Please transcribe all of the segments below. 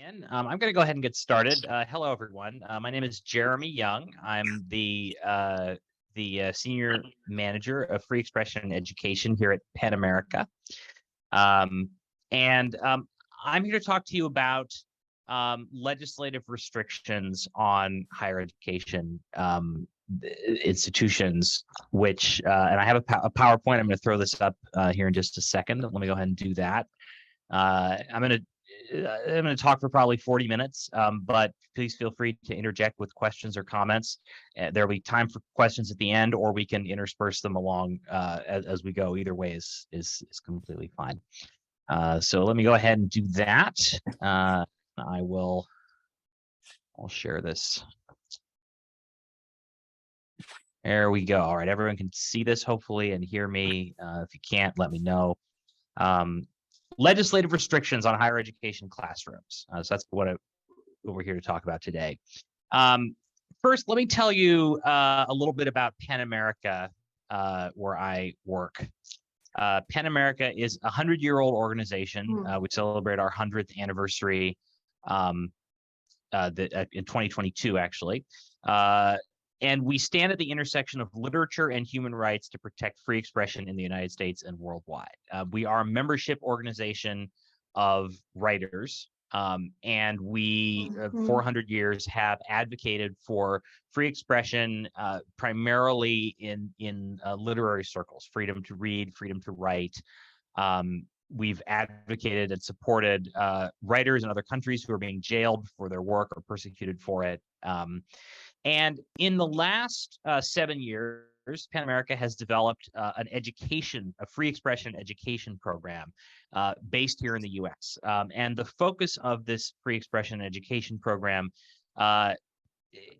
I'm going to go ahead and get started. Hello, everyone. My name is Jeremy Young. I'm the senior manager of free expression and education here at Penn America, and I'm here to talk to you about legislative restrictions on higher education institutions. Which, and I have a PowerPoint. I'm going to throw this up here in just a second. Let me go ahead and do that. I'm going to talk for probably 40 minutes, but please feel free to interject with questions or comments. There'll be time for questions at the end, or we can intersperse them along as we go. Either way is completely fine. So let me go ahead and do that. I'll share this. There we go. All right, everyone can see this hopefully and hear me. If you can't, let me know. Legislative restrictions on higher education classrooms. So that's what we're here to talk about today. First, let me tell you a little bit about Penn America, where I work. Penn America is a 100-year-old organization. We celebrate our 100th anniversary in 2022, actually. And we stand at the intersection of literature and human rights to protect free expression in the United States and worldwide. We are a membership organization of writers, and we, 400 years, have advocated for free expression primarily in literary circles, freedom to read, freedom to write. We've advocated and supported writers in other countries who are being jailed for their work or persecuted for it. And in the last 7 years, Penn America has developed a free expression education program based here in the U.S. And the focus of this free expression education program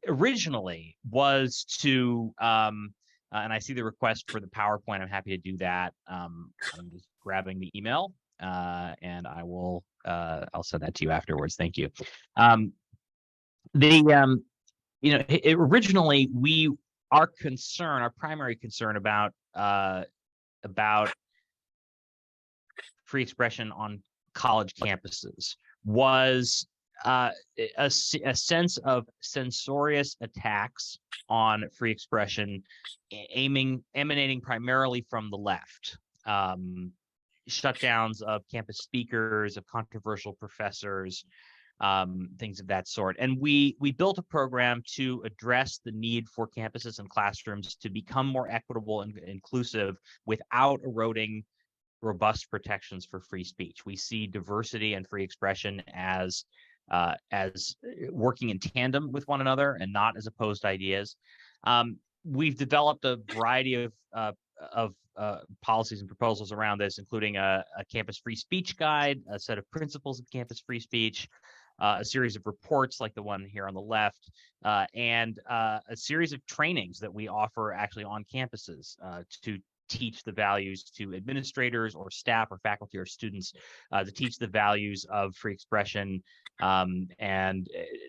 originally was to, and I see the request for the PowerPoint. I'm happy to do that. I'm just grabbing the email, and I'll send that to you afterwards. Thank you. Originally our primary concern about free expression on college campuses was a sense of censorious attacks on free expression, emanating primarily from the left. Shutdowns of campus speakers, of controversial professors, things of that sort. And we built a program to address the need for campuses and classrooms to become more equitable and inclusive without eroding robust protections for free speech. We see diversity and free expression as working in tandem with one another and not as opposed ideas. We've developed a variety of policies and proposals around this, including a campus free speech guide, a set of principles of campus free speech, a series of reports like the one here on the left, and a series of trainings that we offer actually on campuses to teach the values to administrators or staff or faculty or students, to teach the values of free expression and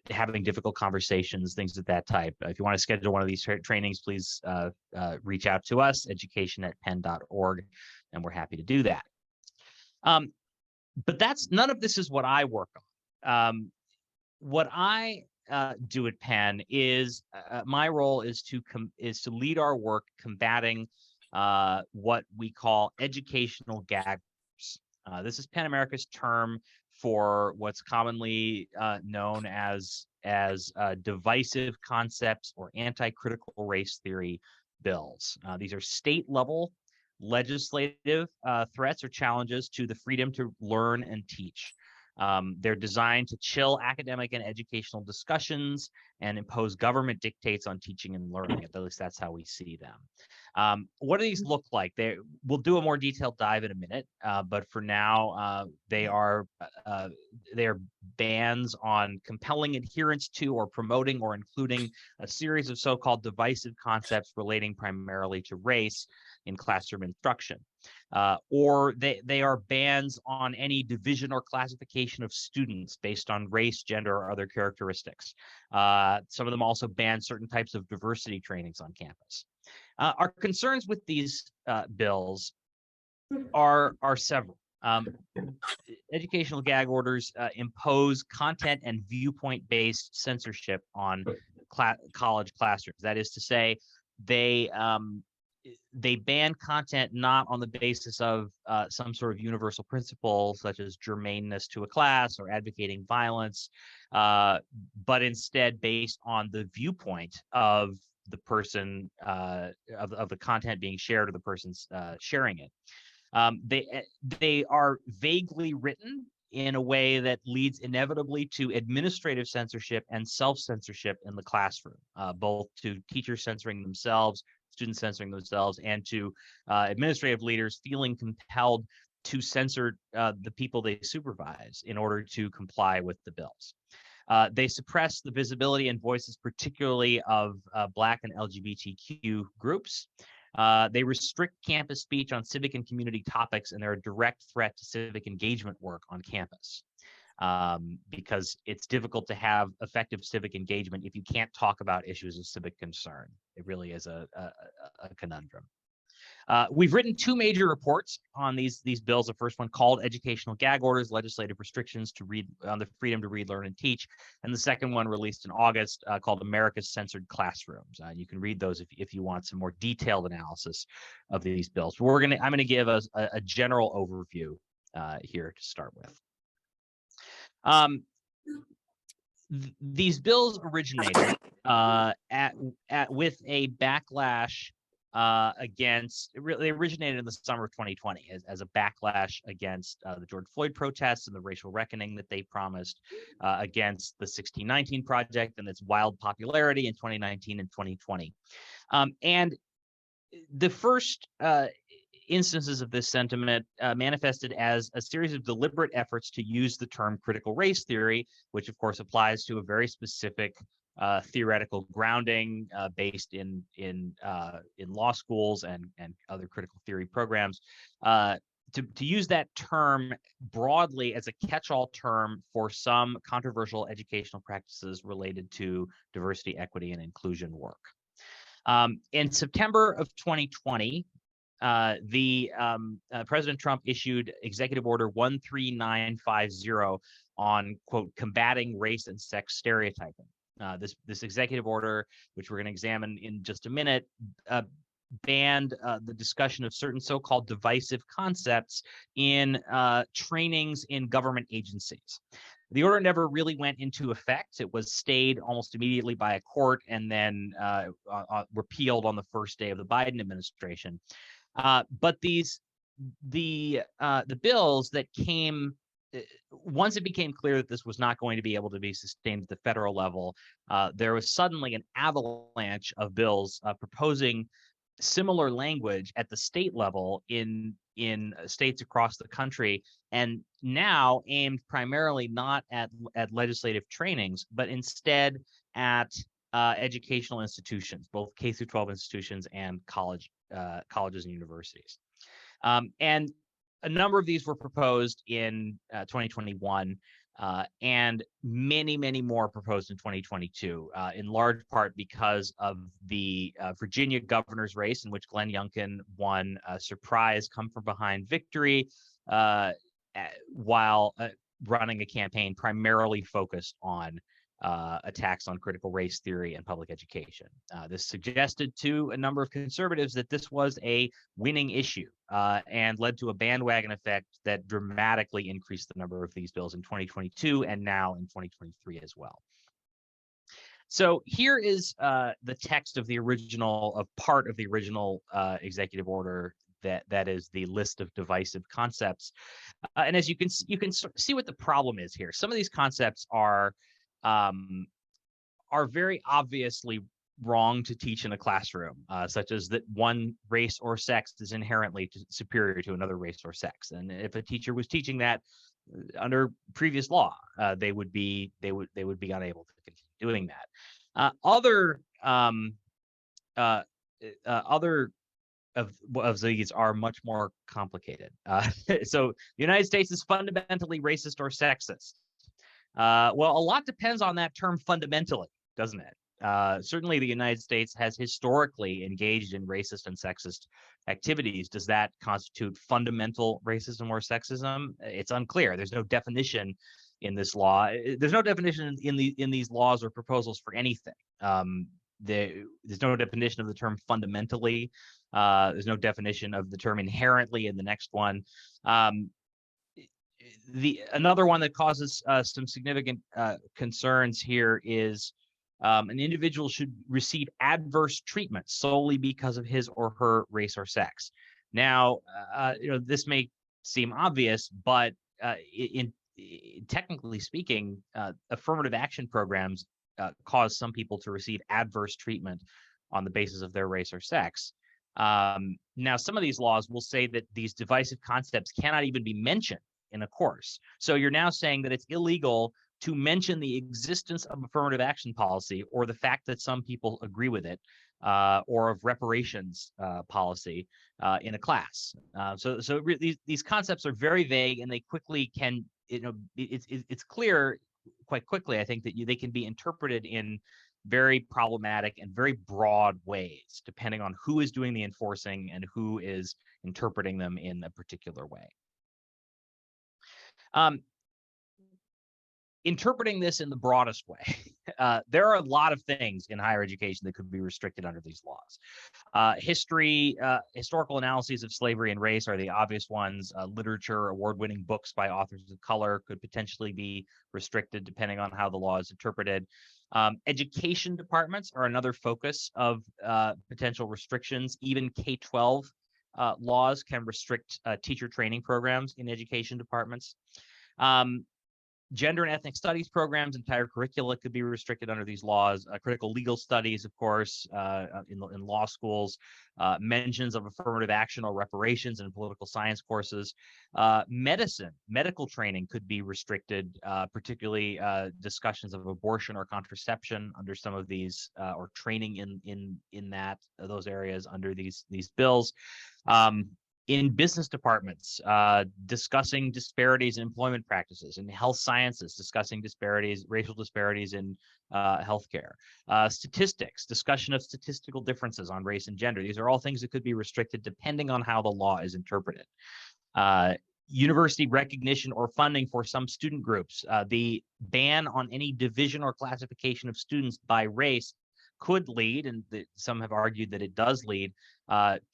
having difficult conversations, things of that type. If you want to schedule one of these trainings, please reach out to us, education@penn.org, and we're happy to do that. But none of this is what I work on. What I do at Penn is my role is to lead our work combating what we call educational gag orders. This is Penn America's term for what's commonly known as divisive concepts or anti-critical race theory bills. These are state-level legislative threats or challenges to the freedom to learn and teach. They're designed to chill academic and educational discussions and impose government dictates on teaching and learning. At least that's how we see them. What do these look like? We'll do a more detailed dive in a minute, but for now, they are bans on compelling adherence to or promoting or including a series of so-called divisive concepts relating primarily to race in classroom instruction. Or they are bans on any division or classification of students based on race, gender, or other characteristics. Some of them also ban certain types of diversity trainings on campus. Our concerns with these bills are several. Educational gag orders impose content and viewpoint-based censorship on college classrooms. That is to say, they ban content not on the basis of some sort of universal principle, such as germaneness to a class or advocating violence, but instead based on the viewpoint of the person, of the content being shared or the person's sharing it. They are vaguely written in a way that leads inevitably to administrative censorship and self-censorship in the classroom, both to teachers censoring themselves, students censoring themselves, and to administrative leaders feeling compelled to censor the people they supervise in order to comply with the bills. They suppress the visibility and voices, particularly of Black and LGBTQ groups. They restrict campus speech on civic and community topics, and they're a direct threat to civic engagement work on campus, because it's difficult to have effective civic engagement if you can't talk about issues of civic concern. It really is a conundrum. We've written two major reports on these bills. The first one called Educational Gag Orders, Legislative Restrictions to Read on the Freedom to Read, Learn, and Teach. And the second one released in August called America's Censored Classrooms. You can read those if you want some more detailed analysis of these bills. But I'm gonna give us a general overview here to start with. These bills originated with a backlash they originated in the summer of 2020 as a backlash against the George Floyd protests and the racial reckoning that they promised, against the 1619 Project and its wild popularity in 2019 and 2020. And the first instances of this sentiment manifested as a series of deliberate efforts to use the term critical race theory, which of course applies to a very specific theoretical grounding based in law schools and other critical theory programs, to use that term broadly as a catch-all term for some controversial educational practices related to diversity, equity, and inclusion work. In September of 2020, President Trump issued Executive Order 13950 on, quote, combating race and sex stereotyping. This executive order, which we're going to examine in just a minute, banned the discussion of certain so-called divisive concepts in trainings in government agencies. The order never really went into effect. It was stayed almost immediately by a court and then repealed on the first day of the Biden administration. But the bills that came, once it became clear that this was not going to be able to be sustained at the federal level, there was suddenly an avalanche of bills proposing similar language at the state level in states across the country, and now aimed primarily not at legislative trainings, but instead at educational institutions, both K through 12 institutions and colleges and universities. And a number of these were proposed in 2021, and many more proposed in 2022, in large part because of the Virginia governor's race, in which Glenn Youngkin won a surprise come-from-behind victory while running a campaign primarily focused on attacks on critical race theory and public education. This suggested to a number of conservatives that this was a winning issue, and led to a bandwagon effect that dramatically increased the number of these bills in 2022 and now in 2023 as well. So here is the text of part of the original executive order that is the list of divisive concepts. And as you can see what the problem is here. Some of these concepts are very obviously wrong to teach in a classroom, such as that one race or sex is inherently superior to another race or sex. And if a teacher was teaching that under previous law, they would be unable to continue doing that. Other of these are much more complicated. So the United States is fundamentally racist or sexist. Well, a lot depends on that term fundamentally, doesn't it? Certainly, the United States has historically engaged in racist and sexist activities. Does that constitute fundamental racism or sexism? It's unclear. There's no definition in this law. There's no definition in these laws or proposals for anything. There's no definition of the term fundamentally. There's no definition of the term inherently in the next one. Another one that causes some significant concerns here is an individual should receive adverse treatment solely because of his or her race or sex. Now, this may seem obvious, but in technically speaking, affirmative action programs cause some people to receive adverse treatment on the basis of their race or sex. Now, some of these laws will say that these divisive concepts cannot even be mentioned in a course. So you're now saying that it's illegal to mention the existence of affirmative action policy or the fact that some people agree with it, or of reparations policy in a class. So these concepts are very vague, and they quickly can, it's clear quite quickly, I think, that they can be interpreted in very problematic and very broad ways, depending on who is doing the enforcing and who is interpreting them in a particular way. Interpreting this in the broadest way, there are a lot of things in higher education that could be restricted under these laws. Historical analyses of slavery and race are the obvious ones. Literature, award-winning books by authors of color could potentially be restricted depending on how the law is interpreted. Education departments are another focus of potential restrictions. Even K-12 laws can restrict teacher training programs in education departments. Gender and ethnic studies programs, entire curricula could be restricted under these laws. Critical legal studies, of course, in law schools, mentions of affirmative action or reparations in political science courses. Medical training could be restricted, particularly discussions of abortion or contraception under some of these, or training in those areas under these bills. In business departments, discussing disparities in employment practices. In health sciences, discussing racial disparities in healthcare. Statistics, discussion of statistical differences on race and gender. These are all things that could be restricted depending on how the law is interpreted. University recognition or funding for some student groups. The ban on any division or classification of students by race could lead, and some have argued that it does lead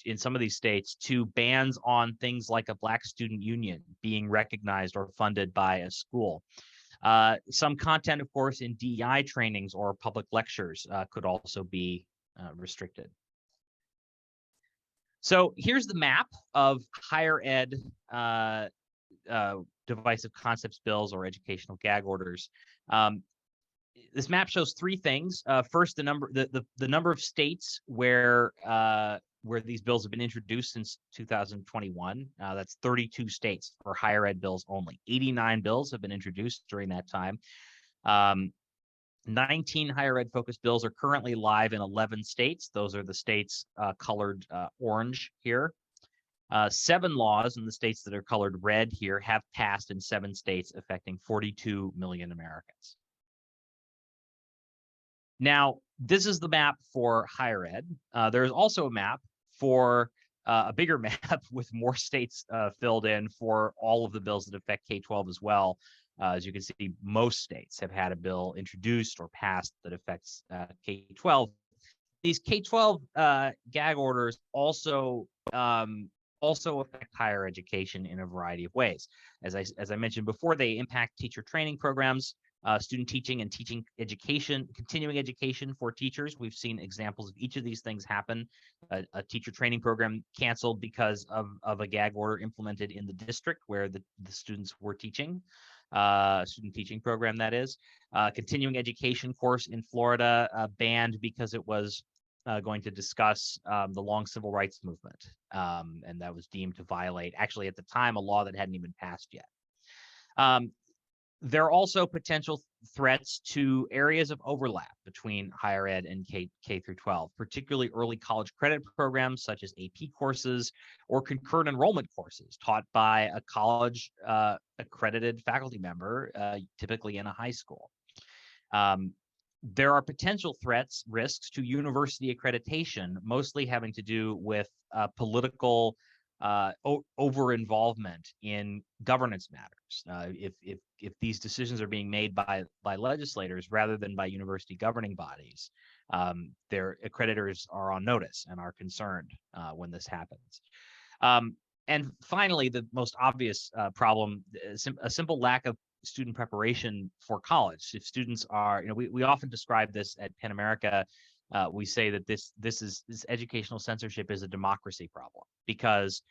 in some of these states, to bans on things like a Black student union being recognized or funded by a school. Some content, of course, in DEI trainings or public lectures could also be restricted. So here's the map of higher ed divisive concepts bills or educational gag orders. This map shows three things. First, the number of states where these bills have been introduced since 2021. That's 32 states for higher ed bills only. 89 bills have been introduced during that time. 19 higher ed focused bills are currently live in 11 states. Those are the states colored orange here. 7 laws in the states that are colored red here have passed in 7 states, affecting 42 million Americans. Now, this is the map for higher ed. There's also a map for a bigger map with more states filled in for all of the bills that affect K-12 as well. As you can see, most states have had a bill introduced or passed that affects K-12. These K-12 gag orders also affect higher education in a variety of ways. As I mentioned before, they impact teacher training programs, student teaching and teaching education, continuing education for teachers. We've seen examples of each of these things happen. A teacher training program canceled because of a gag order implemented in the district where the students were teaching, student teaching program, that is. Continuing education course in Florida banned because it was going to discuss the long civil rights movement, and that was deemed to violate, actually at the time, a law that hadn't even passed yet. There are also potential threats to areas of overlap between higher ed and K through 12, particularly early college credit programs such as AP courses or concurrent enrollment courses taught by a college accredited faculty member, typically in a high school. there are potential risks to university accreditation, mostly having to do with political over-involvement in governance matters. If these decisions are being made by legislators rather than by university governing bodies, their accreditors are on notice and are concerned when this happens. And finally, the most obvious problem, a simple lack of student preparation for college. If students are, we often describe this at Penn America. We say that this educational censorship is a democracy problem, because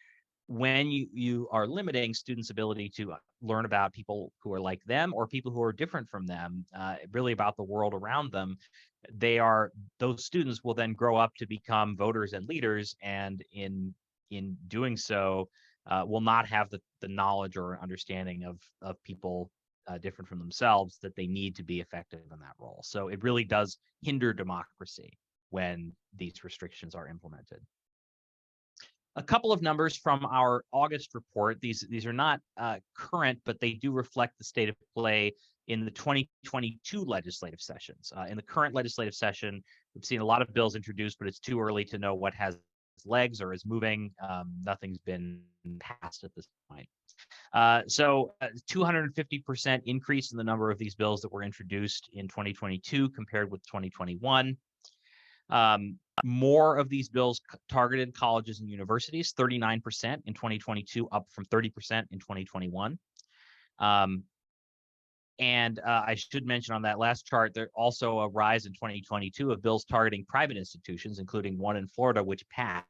when you are limiting students' ability to learn about people who are like them or people who are different from them, really about the world around them, those students will then grow up to become voters and leaders, and in doing so, will not have the knowledge or understanding of people different from themselves that they need to be effective in that role. So it really does hinder democracy when these restrictions are implemented. A couple of numbers from our August report. These are not current, but they do reflect the state of play in the 2022 legislative sessions. In the current legislative session, we've seen a lot of bills introduced, but it's too early to know what has legs or is moving. Nothing's been passed at this point. So 250% increase in the number of these bills that were introduced in 2022 compared with 2021. More of these bills targeted colleges and universities, 39% in 2022, up from 30% in 2021. And I should mention on that last chart, there also a rise in 2022 of bills targeting private institutions, including one in Florida, which passed,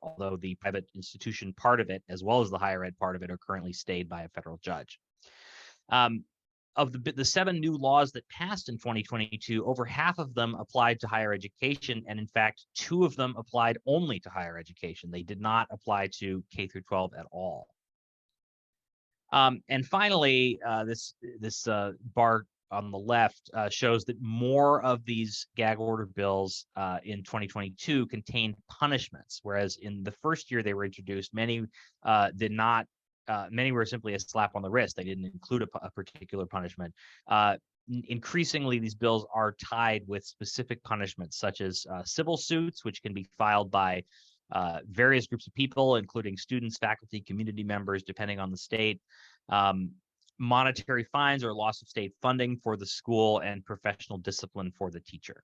although the private institution part of it, as well as the higher ed part of it, are currently stayed by a federal judge. Of the 7 new laws that passed in 2022, over half of them applied to higher education, and in fact, 2 of them applied only to higher education. They did not apply to K through 12 at all. And finally, this bar on the left shows that more of these gag order bills in 2022 contained punishments, whereas in the first year they were introduced, many did not. Many were simply a slap on the wrist. They didn't include a particular punishment. Increasingly, these bills are tied with specific punishments, such as civil suits, which can be filed by various groups of people, including students, faculty, community members, depending on the state, monetary fines or loss of state funding for the school, and professional discipline for the teacher.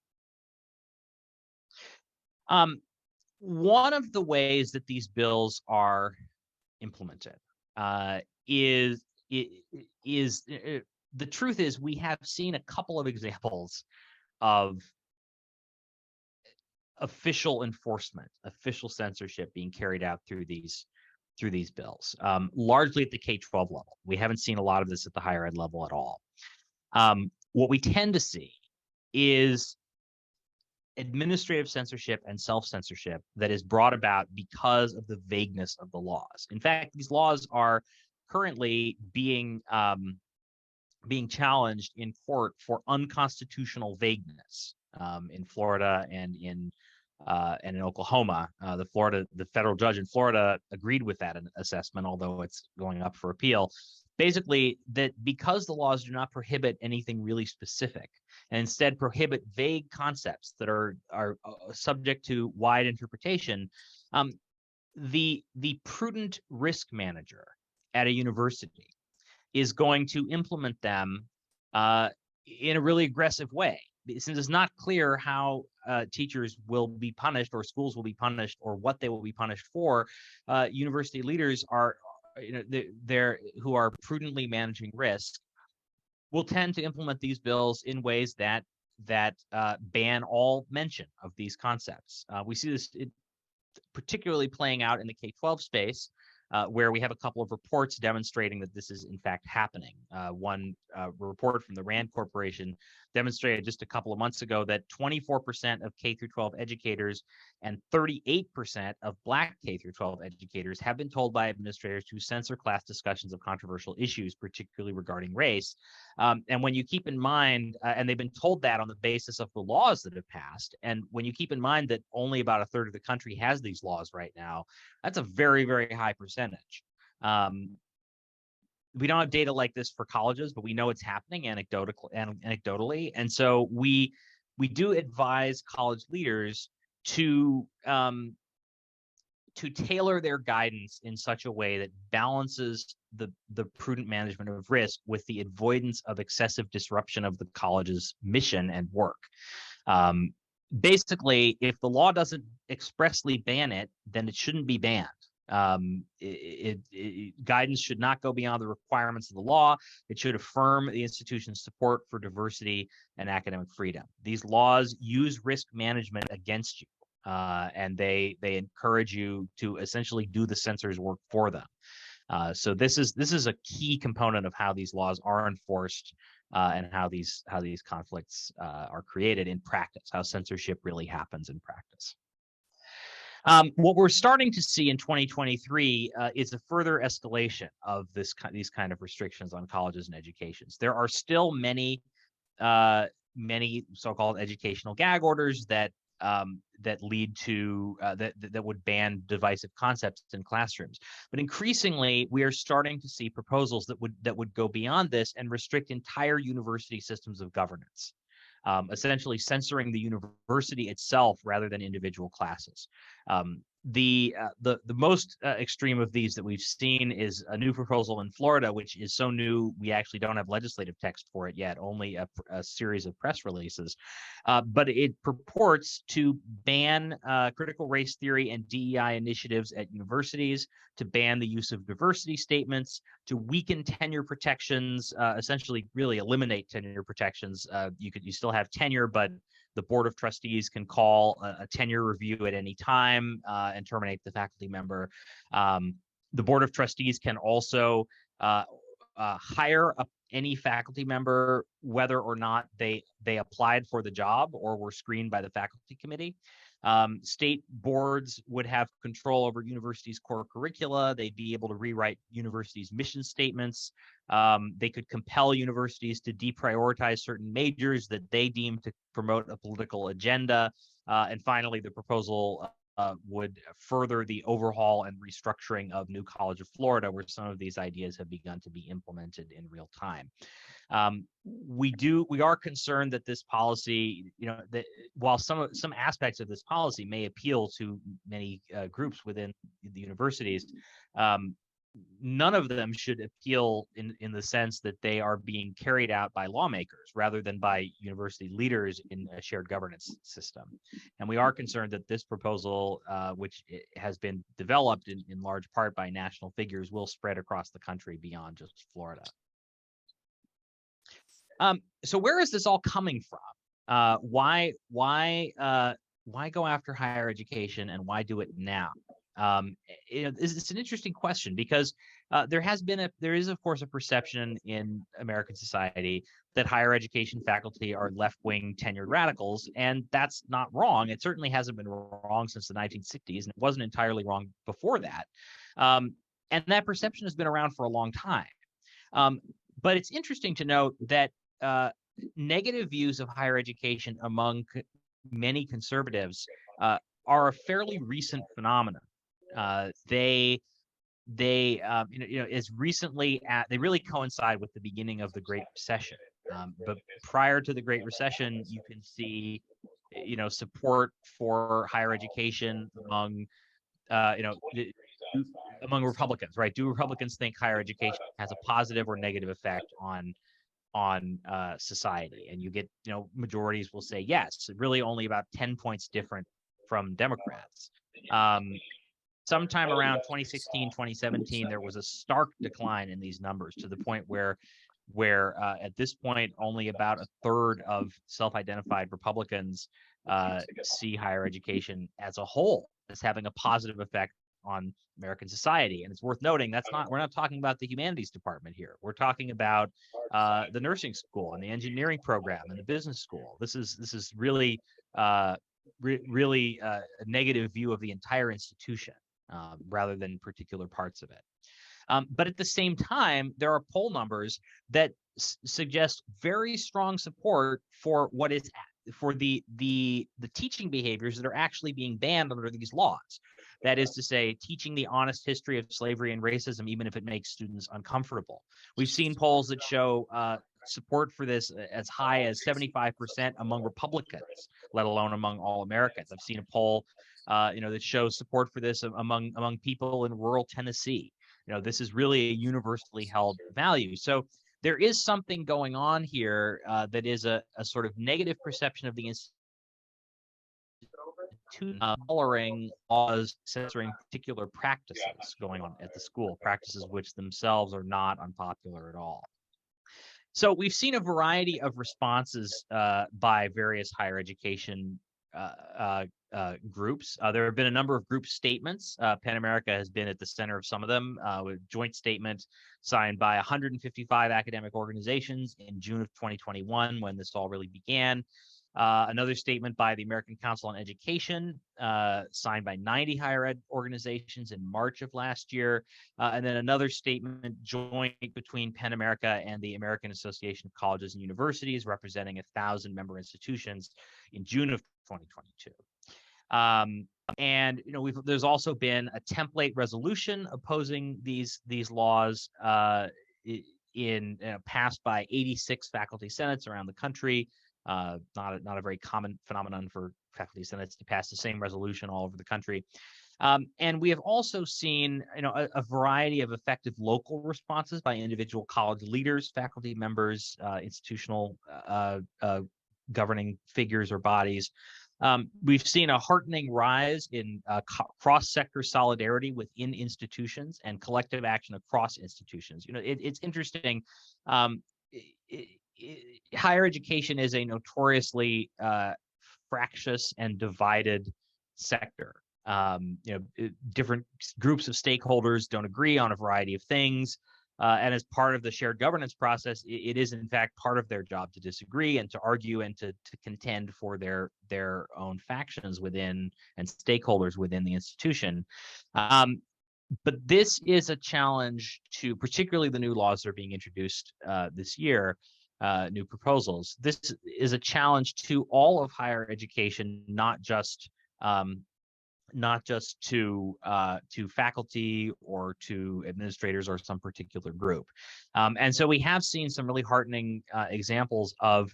One of the ways that these bills are implemented the truth is we have seen a couple of examples of official enforcement, official censorship being carried out through these bills, largely at the K-12 level. We haven't seen a lot of this at the higher ed level at all. What we tend to see is administrative censorship and self-censorship that is brought about because of the vagueness of the laws. In fact, these laws are currently being challenged in court for unconstitutional vagueness in Florida and in Oklahoma. The federal judge in Florida agreed with that assessment, although it's going up for appeal. Basically, that because the laws do not prohibit anything really specific, and instead prohibit vague concepts that are subject to wide interpretation, the prudent risk manager at a university is going to implement them in a really aggressive way. Since it's not clear how teachers will be punished or schools will be punished or what they will be punished for, university leaders are, who are prudently managing risk, will tend to implement these bills in ways that ban all mention of these concepts. We see this particularly playing out in the K-12 space, where we have a couple of reports demonstrating that this is in fact happening. One report from the RAND Corporation demonstrated just a couple of months ago that 24% of K through 12 educators and 38% of Black K through 12 educators have been told by administrators to censor class discussions of controversial issues, particularly regarding race. And when you keep in mind, and they've been told that on the basis of the laws that have passed, and when you keep in mind that only about a third of the country has these laws right now, that's a very, very high percentage. we don't have data like this for colleges, but we know it's happening anecdotally. And so we do advise college leaders to tailor their guidance in such a way that balances the prudent management of risk with the avoidance of excessive disruption of the college's mission and work. Basically, if the law doesn't expressly ban it, then it shouldn't be banned. Guidance should not go beyond the requirements of the law. It should affirm the institution's support for diversity and academic freedom. These laws use risk management against you, and they encourage you to essentially do the censor's work for them. So this is a key component of how these laws are enforced, and how these conflicts are created in practice, how censorship really happens in practice. What we're starting to see in 2023 is a further escalation of these kind of restrictions on colleges and educations. There are still many so-called educational gag orders that lead to that would ban divisive concepts in classrooms. But increasingly, we are starting to see proposals that would go beyond this and restrict entire university systems of governance, essentially censoring the university itself rather than individual classes. The most extreme of these that we've seen is a new proposal in Florida, which is so new we actually don't have legislative text for it yet, only a series of press releases. But it purports to ban critical race theory and DEI initiatives at universities, to ban the use of diversity statements, to weaken tenure protections, essentially really eliminate tenure protections. You still have tenure, but the Board of Trustees can call a tenure review at any time and terminate the faculty member. The Board of Trustees can also hire any faculty member, whether or not they applied for the job or were screened by the faculty committee. State boards would have control over universities' core curricula. They'd be able to rewrite universities' mission statements. They could compel universities to deprioritize certain majors that they deem to promote a political agenda. And finally, the proposal would further the overhaul and restructuring of New College of Florida, where some of these ideas have begun to be implemented in real time. We are concerned that this policy, that while some aspects of this policy may appeal to many groups within the universities, none of them should appeal in the sense that they are being carried out by lawmakers rather than by university leaders in a shared governance system. And we are concerned that this proposal, which has been developed in large part by national figures, will spread across the country beyond just Florida. So where is this all coming from? Why go after higher education, and why do it now? It's an interesting question, because there is of course a perception in American society that higher education faculty are left-wing tenured radicals, and that's not wrong. It certainly hasn't been wrong since the 1960s, and it wasn't entirely wrong before that. And that perception has been around for a long time. But it's interesting to note that negative views of higher education among many conservatives are a fairly recent phenomenon. They as recently they really coincide with the beginning of the Great Recession. But prior to the Great Recession, you can see support for higher education among among Republicans, right? Do Republicans think higher education has a positive or negative effect on society? And you get, majorities will say yes, really only about 10 points different from Democrats. Sometime around 2016, 2017, there was a stark decline in these numbers, to the point where at this point, only about a third of self-identified Republicans see higher education as a whole as having a positive effect on American society. And it's worth noting we're not talking about the humanities department here. We're talking about the nursing school and the engineering program and the business school. This is really really a negative view of the entire institution rather than particular parts of it. But at the same time, there are poll numbers that suggest very strong support for the teaching behaviors that are actually being banned under these laws. That is to say, teaching the honest history of slavery and racism, even if it makes students uncomfortable. We've seen polls that show support for this as high as 75% among Republicans, let alone among all Americans. I've seen a poll, that shows support for this among people in rural Tennessee. This is really a universally held value. So there is something going on here that is a sort of negative perception of the institution, coloring laws, censoring particular practices going on at the school, practices which themselves are not unpopular at all. So we've seen a variety of responses by various higher education groups. There have been a number of group statements. PEN America has been at the center of some of them, with a joint statement signed by 155 academic organizations in June of 2021, when this all really began. Another statement by the American Council on Education, signed by 90 higher ed organizations in March of last year. And then another statement joint between PEN America and the American Association of Colleges and Universities, representing 1,000 member institutions in June of 2022. And there's also been a template resolution opposing these laws passed by 86 faculty senates around the country. Not a very common phenomenon for faculty senates to pass the same resolution all over the country. And we have also seen a variety of effective local responses by individual college leaders, faculty members, institutional governing figures or bodies. We've seen a heartening rise in cross-sector solidarity within institutions and collective action across institutions. It's interesting. Higher education is a notoriously fractious and divided sector. Different groups of stakeholders don't agree on a variety of things. And as part of the shared governance process, it is in fact part of their job to disagree and to argue and to contend for their own factions within and stakeholders within the institution. But this is a challenge to particularly the new laws that are being introduced this year, new proposals. This is a challenge to all of higher education, not just to faculty or to administrators or some particular group. And so we have seen some really heartening examples of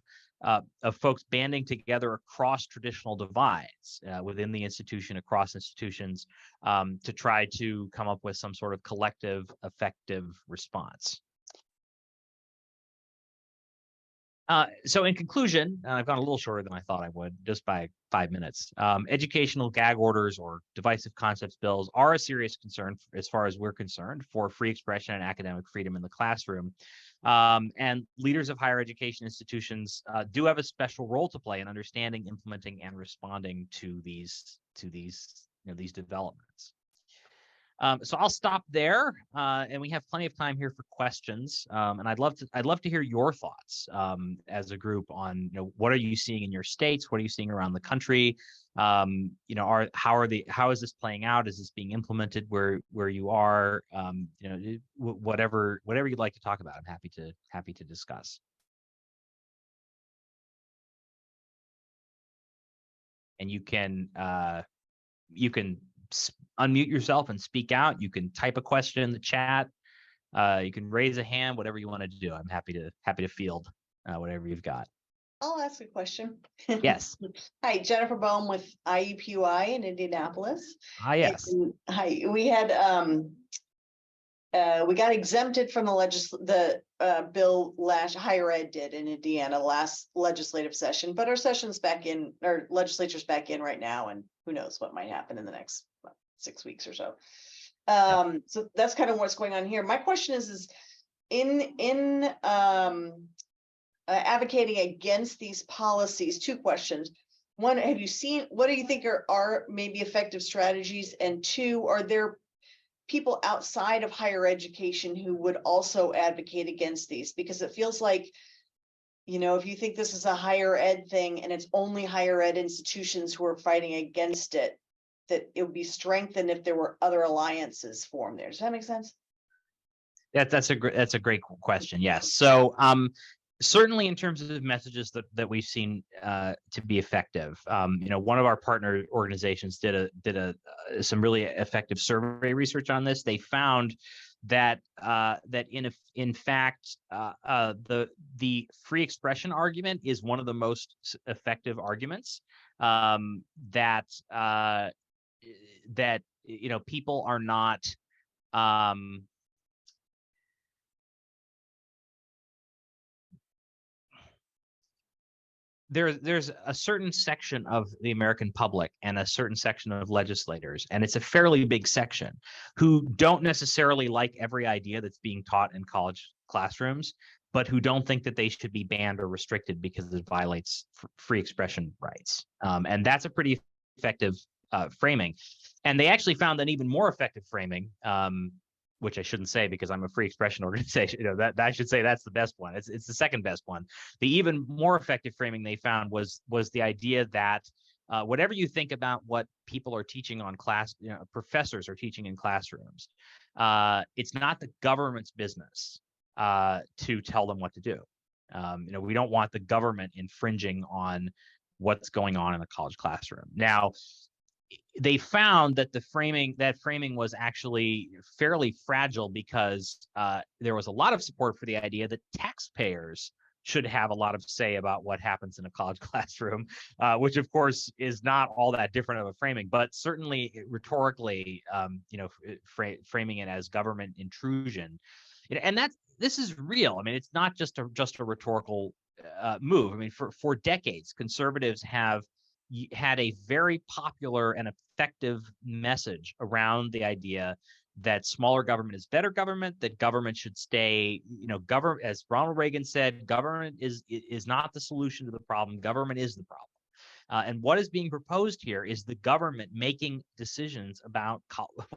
folks banding together across traditional divides within the institution, across institutions, to try to come up with some sort of collective, effective response. So in conclusion, I've gone a little shorter than I thought I would, just by 5 minutes. Educational gag orders or divisive concepts bills are a serious concern as far as we're concerned for free expression and academic freedom in the classroom. And leaders of higher education institutions do have a special role to play in understanding, implementing, and responding to these developments. So I'll stop there, and we have plenty of time here for questions. And I'd love to hear your thoughts as a group on what are you seeing in your states, what are you seeing around the country, how is this playing out? Is this being implemented where you are? Whatever you'd like to talk about, I'm happy to discuss. And you can unmute yourself and speak out. You can type a question in the chat. You can raise a hand, whatever you want to do. I'm happy to field whatever you've got. I'll ask a question. Yes. Hi, Jennifer Boehm with IUPUI in Indianapolis. Hi, yes. And, hi, we had we got exempted from the bill higher ed did in Indiana last legislative session, but our session's back in, our legislature's back in right now, and who knows what might happen in the next 6 weeks or so. So that's kind of what's going on here. My question is in advocating against these policies, 2 questions. 1, have you seen, what do you think are maybe effective strategies? And 2, are there people outside of higher education who would also advocate against these? Because it feels like, if you think this is a higher ed thing and it's only higher ed institutions who are fighting against it, that it would be strengthened if there were other alliances formed there. Does that make sense? That's a great question. Yes. So Certainly in terms of messages that we've seen to be effective. One of our partner organizations did some really effective survey research on this. They found that in fact the free expression argument is one of the most effective arguments, that people are not there's a certain section of the American public and a certain section of legislators, and it's a fairly big section, who don't necessarily like every idea that's being taught in college classrooms, but who don't think that they should be banned or restricted because it violates free expression rights. And that's a pretty effective framing. And they actually found an even more effective framing, which I shouldn't say because I'm a free expression organization. That I should say that's the best one. It's the second best one. The even more effective framing they found was the idea that whatever you think about what people are teaching on class, professors are teaching in classrooms, it's not the government's business to tell them what to do. We don't want the government infringing on what's going on in a college classroom. Now, they found that that framing was actually fairly fragile because there was a lot of support for the idea that taxpayers should have a lot of say about what happens in a college classroom, which of course is not all that different of a framing, but certainly rhetorically, framing it as government intrusion, and this is real. I mean, it's not just a rhetorical move. I mean, for decades, conservatives have had a very popular and effective message around the idea that smaller government is better government, that government should stay, government, as Ronald Reagan said, government is not the solution to the problem, government is the problem. And what is being proposed here is the government making decisions about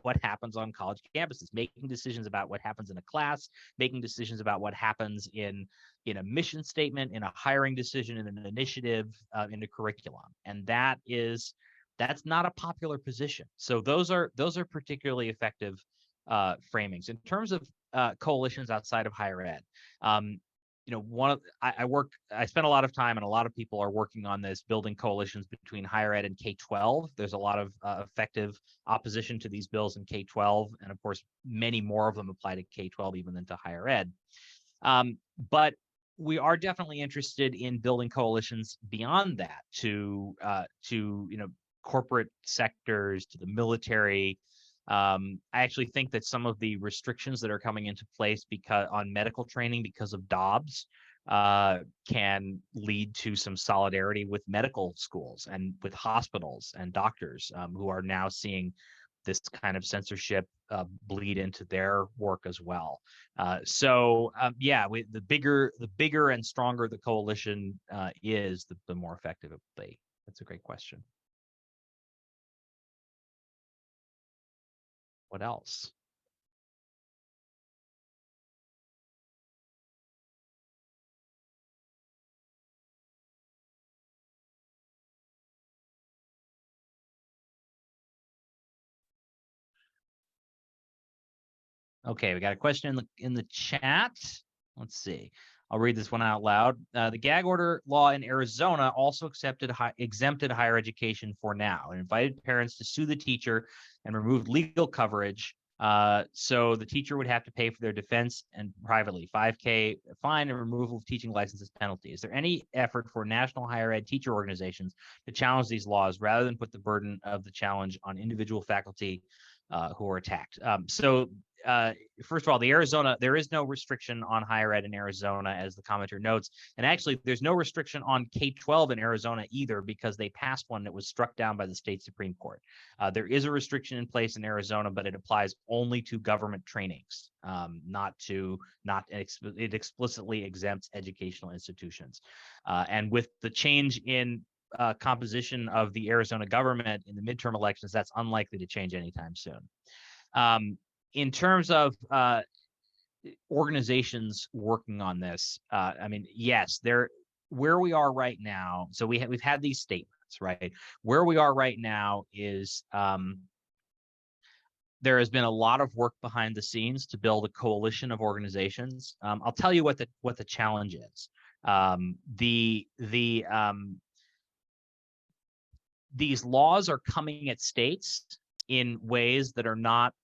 what happens on college campuses, making decisions about what happens in a class, making decisions about what happens in a mission statement, in a hiring decision, in an initiative, in a curriculum. And that's not a popular position. So those are particularly effective framings. In terms of coalitions outside of higher ed, I spent a lot of time, and a lot of people are working on this, building coalitions between higher ed and K-12. There's a lot of effective opposition to these bills in K-12, and of course, many more of them apply to K-12 even than to higher ed. But we are definitely interested in building coalitions beyond that to corporate sectors, to the military. I actually think that some of the restrictions that are coming into place on medical training because of Dobbs can lead to some solidarity with medical schools and with hospitals and doctors who are now seeing this kind of censorship bleed into their work as well. The bigger and stronger the coalition is, the more effective it will be. That's a great question. What else? Okay, we got a question in the chat. Let's see. I'll read this one out loud. The gag order law in Arizona also exempted higher education for now and invited parents to sue the teacher and removed legal coverage. So the teacher would have to pay for their defense and privately, $5,000 fine and removal of teaching licenses penalty. Is there any effort for national higher ed teacher organizations to challenge these laws rather than put the burden of the challenge on individual faculty who are attacked? First of all, there is no restriction on higher ed in Arizona, as the commenter notes. And actually, there's no restriction on K-12 in Arizona either, because they passed one that was struck down by the state Supreme Court. There is a restriction in place in Arizona, but it applies only to government trainings, it explicitly exempts educational institutions. And with the change in composition of the Arizona government in the midterm elections, that's unlikely to change anytime soon. In terms of organizations working on this, I mean, yes, where we are right now. So we've had these statements, right? Where we are right now is there has been a lot of work behind the scenes to build a coalition of organizations. I'll tell you what the challenge is. These laws are coming at states in ways that are not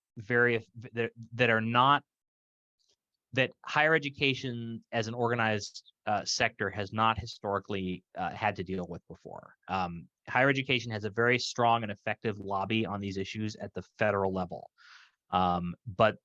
that higher education as an organized sector has not historically had to deal with before. Higher education has a very strong and effective lobby on these issues at the federal level. But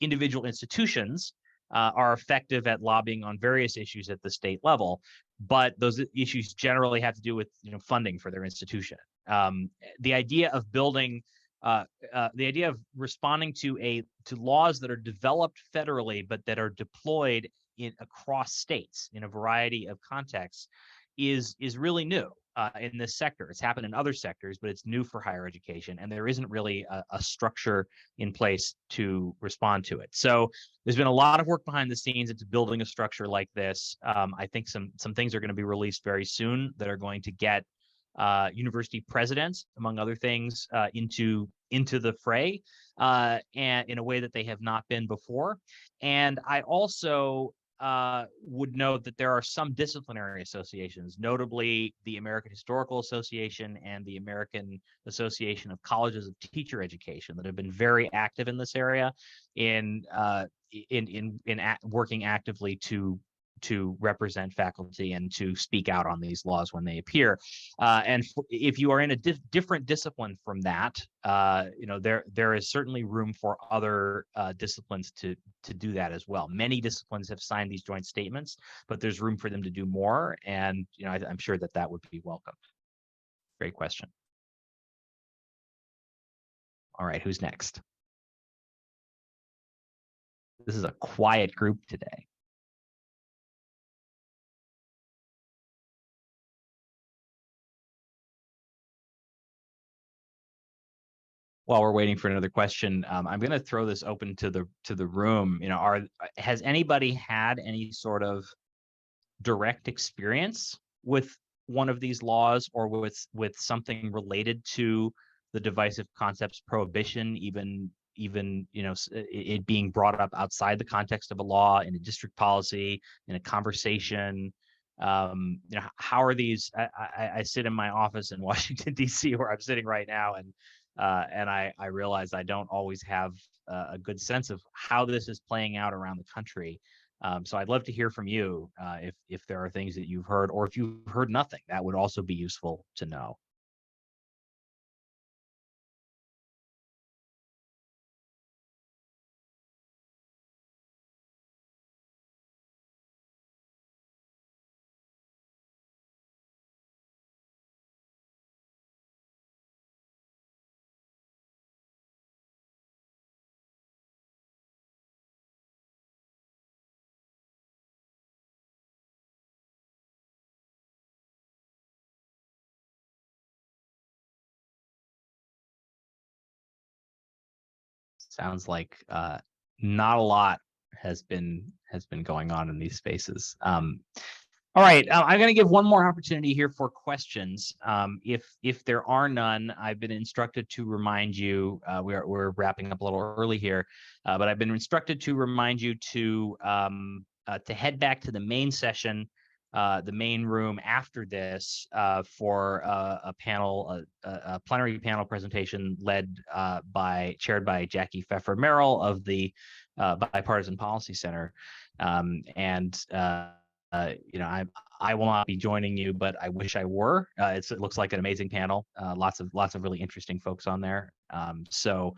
individual institutions are effective at lobbying on various issues at the state level, but those issues generally have to do with funding for their institution. The idea of building, the idea of responding to laws that are developed federally but that are deployed across states in a variety of contexts is really new. In this sector. It's happened in other sectors, but it's new for higher education, and there isn't really a structure in place to respond to it. So there's been a lot of work behind the scenes into building a structure like this. I think some things are going to be released very soon that are going to get university presidents, among other things, into the fray, and in a way that they have not been before. And I also would note that there are some disciplinary associations, notably the American Historical Association and the American Association of Colleges of Teacher Education, that have been very active in this area in working actively to represent faculty and to speak out on these laws when they appear. And if you are in a different discipline from that, there is certainly room for other disciplines to do that as well. Many disciplines have signed these joint statements, but there's room for them to do more. And I'm sure that would be welcomed. Great question. All right, who's next? This is a quiet group today. While we're waiting for another question, I'm going to throw this open to the room. Has anybody had any sort of direct experience with one of these laws, or with something related to the divisive concepts prohibition, even it being brought up outside the context of a law, in a district policy, in a conversation? How are these? I sit in my office in Washington, D.C., where I'm sitting right now, and I realize I don't always have a good sense of how this is playing out around the country. So I'd love to hear from you if there are things that you've heard, or if you've heard nothing. That would also be useful to know. Sounds like not a lot has been going on in these spaces. All right, I'm going to give one more opportunity here for questions. If there are none, I've been instructed to remind you. We're wrapping up a little early here, but I've been instructed to remind you to head back to the main session, the main room after this, for a plenary panel presentation chaired by Jackie Pfeffer Merrill of the Bipartisan Policy Center, I will not be joining you, but I wish I were. It looks like an amazing panel. Lots of really interesting folks on there. So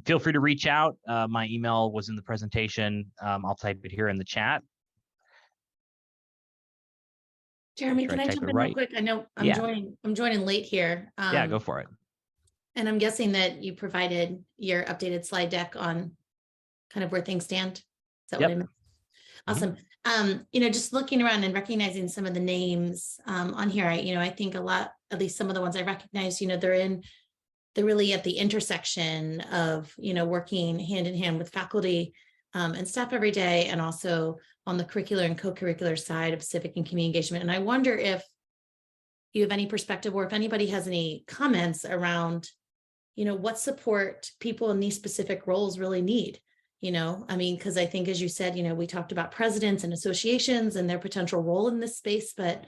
feel free to reach out. My email was in the presentation. I'll type it here in the chat. Jeremy, can I jump in real quick? I know I'm joining late here. Yeah, go for it. And I'm guessing that you provided your updated slide deck on kind of where things stand. Is that what I meant? Awesome. Just looking around and recognizing some of the names on here, I think a lot, at least some of the ones I recognize, they're really at the intersection of, working hand in hand with faculty and staff every day, and also on the curricular and co-curricular side of civic and community engagement. And I wonder if you have any perspective, or if anybody has any comments around, what support people in these specific roles really need. I mean, because I think, as you said, we talked about presidents and associations and their potential role in this space, but,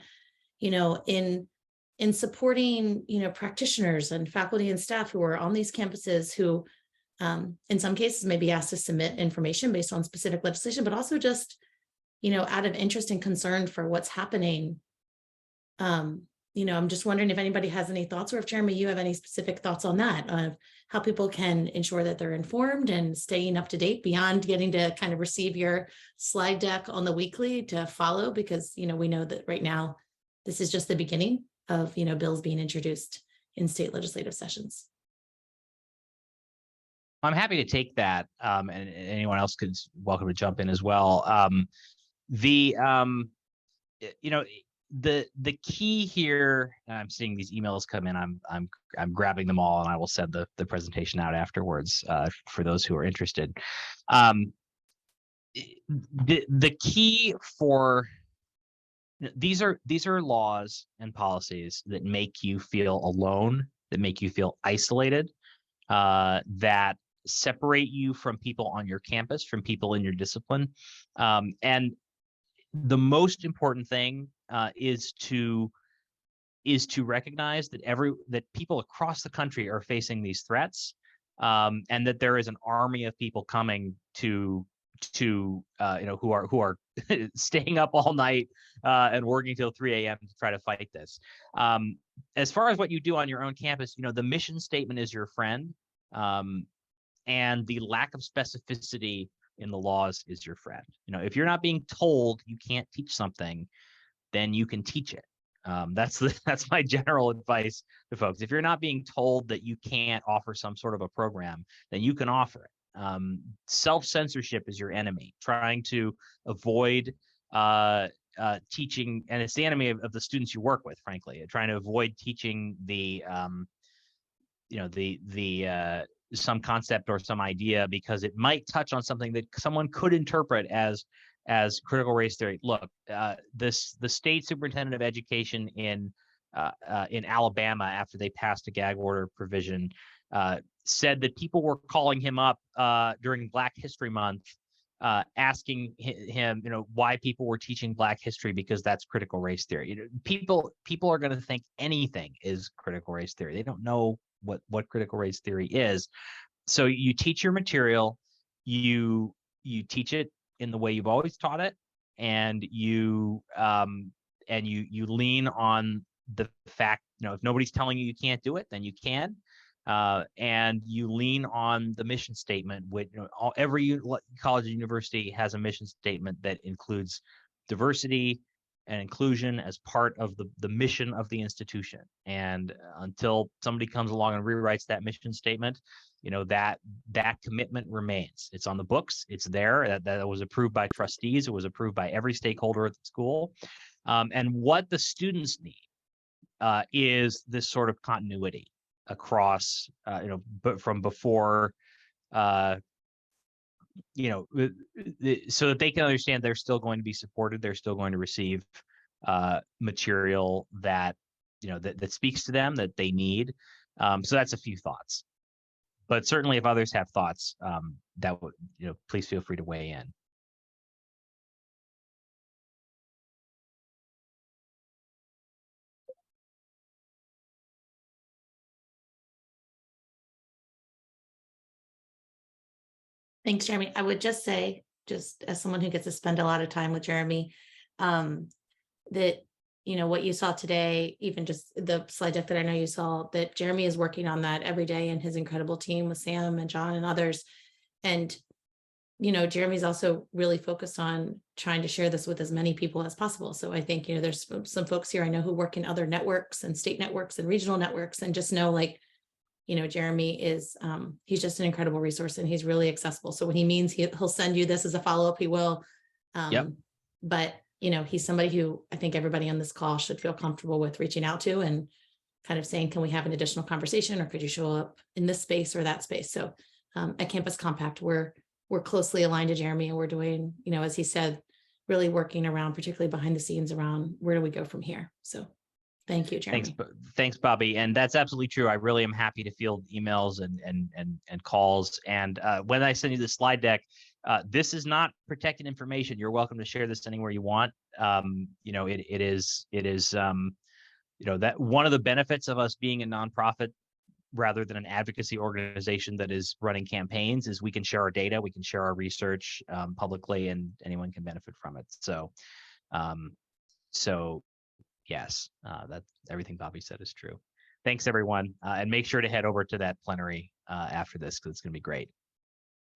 in supporting, practitioners and faculty and staff who are on these campuses who, in some cases may be asked to submit information based on specific legislation, but also just, out of interest and concern for what's happening. I'm just wondering if anybody has any thoughts, or if Jeremy, you have any specific thoughts on that, of how people can ensure that they're informed and staying up to date beyond getting to kind of receive your slide deck on the weekly to follow, because, we know that right now, this is just the beginning of, bills being introduced in state legislative sessions. I'm happy to take that, and anyone else could welcome to jump in as well. The key here, I'm seeing these emails come in. I'm grabbing them all, and I will send the presentation out afterwards for those who are interested. The key for these are laws and policies that make you feel alone, that make you feel isolated, that separate you from people on your campus, from people in your discipline, and the most important thing is to recognize that people across the country are facing these threats, and that there is an army of people coming to who are staying up all night and working till 3 a.m. to try to fight this. As far as what you do on your own campus, the mission statement is your friend, and the lack of specificity in the laws is your friend. If you're not being told you can't teach something, then you can teach it. That's my general advice to folks. If you're not being told that you can't offer some sort of a program, then you can offer it. Self-censorship is your enemy. Trying to avoid teaching, and it's the enemy of the students you work with, frankly. Trying to avoid teaching some concept or some idea because it might touch on something that someone could interpret as critical race theory. Look, the state superintendent of education in Alabama, after they passed a gag order provision, said that people were calling him up during Black History Month, asking him, why people were teaching Black history, because that's critical race theory. People are going to think anything is critical race theory. They don't know what critical race theory is. So you teach your material, you teach it in the way you've always taught it, and you lean on the fact, if nobody's telling you can't do it, then you can. And you lean on the mission statement, which every college and university has a mission statement that includes diversity and inclusion as part of the mission of the institution. And until somebody comes along and rewrites that mission statement, that commitment remains. It's on the books. It's there. That was approved by trustees. It was approved by every stakeholder at the school. And what the students need is this sort of continuity across, but from before, so that they can understand they're still going to be supported. They're still going to receive material that, that speaks to them, that they need. So that's a few thoughts. But certainly if others have thoughts, that would, please feel free to weigh in. Thanks, Jeremy. I would just say, just as someone who gets to spend a lot of time with Jeremy, that, what you saw today, even just the slide deck that I know you saw, that Jeremy is working on that every day, and his incredible team with Sam and John and others. And, Jeremy's also really focused on trying to share this with as many people as possible. So I think, there's some folks here I know who work in other networks and state networks and regional networks, and just know, Jeremy is, he's just an incredible resource, and he's really accessible. So when he means he'll send you this as a follow-up, he will. Yep. But, he's somebody who I think everybody on this call should feel comfortable with reaching out to and kind of saying, can we have an additional conversation, or could you show up in this space or that space? So at Campus Compact, we're closely aligned to Jeremy, and we're doing, as he said, really working around, particularly behind the scenes, around where do we go from here. So thank you, Jeremy. Thanks, Bobby. And that's absolutely true. I really am happy to field emails and calls. And when I send you the slide deck, This is not protected information. You're welcome to share this anywhere you want. You know, it is you know, that one of the benefits of us being a nonprofit rather than an advocacy organization that is running campaigns is we can share our data, we can share our research publicly, and anyone can benefit from it. So, so yes, that everything Bobby said is true. Thanks, everyone, and make sure to head over to that plenary after this because it's going to be great.